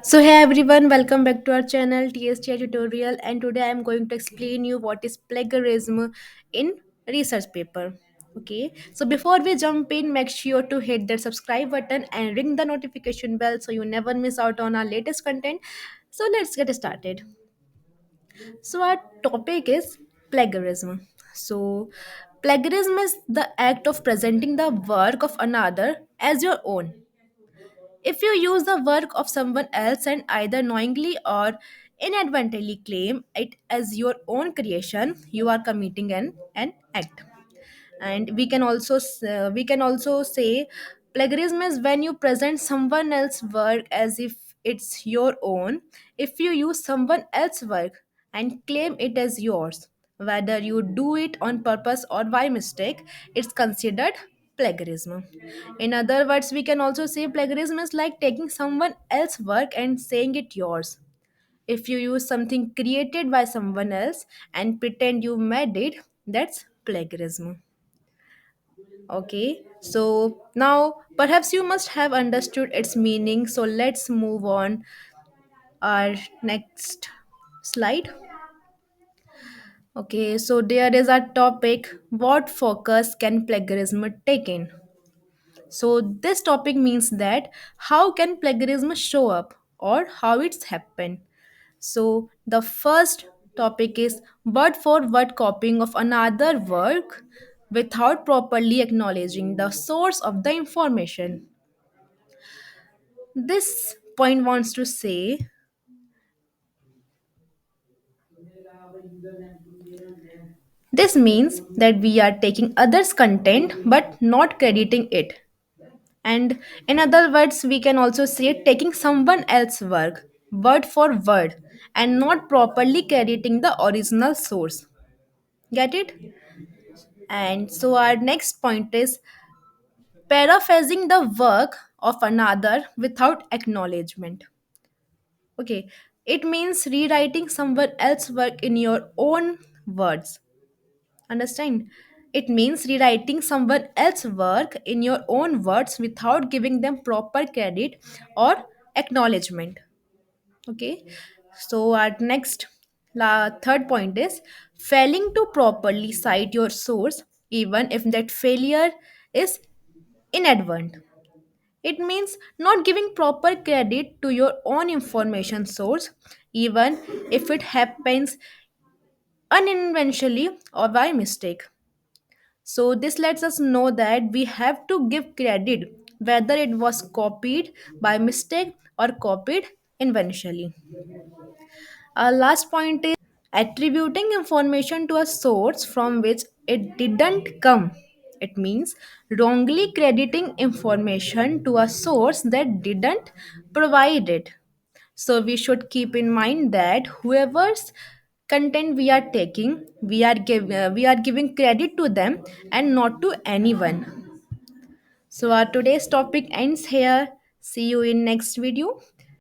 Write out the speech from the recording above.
So hey everyone, welcome back to our channel TSD IT Tutorial, and today I am going to explain you what is plagiarism in research paper. Okay, so before we jump in, make sure to hit that subscribe button and ring the notification bell so you never miss out on our latest content. So let's get started. So our topic is plagiarism. So plagiarism is the act of presenting the work of another as your own. If you use the work of someone else and either knowingly or inadvertently claim it as your own creation, you are committing an act. And we can also say plagiarism is when you present someone else's work as if it's your own. If you use someone else's work and claim it as yours, whether you do it on purpose or by mistake, it's considered plagiarism. In other words, we can also say plagiarism is like taking someone else's work and saying it yours. If you use something created by someone else and pretend you made it, that's plagiarism. Okay, so now perhaps you must have understood its meaning. So let's move on our next slide. Okay, so there is a topic: what focus can plagiarism take in? So this topic means that how can plagiarism show up or how it's happened. So the first topic is word for word copying of another work without properly acknowledging the source of the information. This point wants to say this means that we are taking others' content but not crediting it. And in other words, we can also say taking someone else's work word for word and not properly crediting the original source. Get it? And so our next point is paraphrasing the work of another without acknowledgement. Okay, it means rewriting someone else's work in your own words. Understand? It means rewriting someone else's work in your own words without giving them proper credit or acknowledgement. Okay, so our third point is failing to properly cite your source, even if that failure is inadvertent. It means not giving proper credit to your own information source, even if it happens unintentionally or by mistake. So, this lets us know that we have to give credit whether it was copied by mistake or copied intentionally. Our last point is attributing information to a source from which it didn't come. It means wrongly crediting information to a source that didn't provide it. So we should keep in mind that whoever's content we are taking, we are giving credit to them and not to anyone. So our today's topic ends here. See you in next video.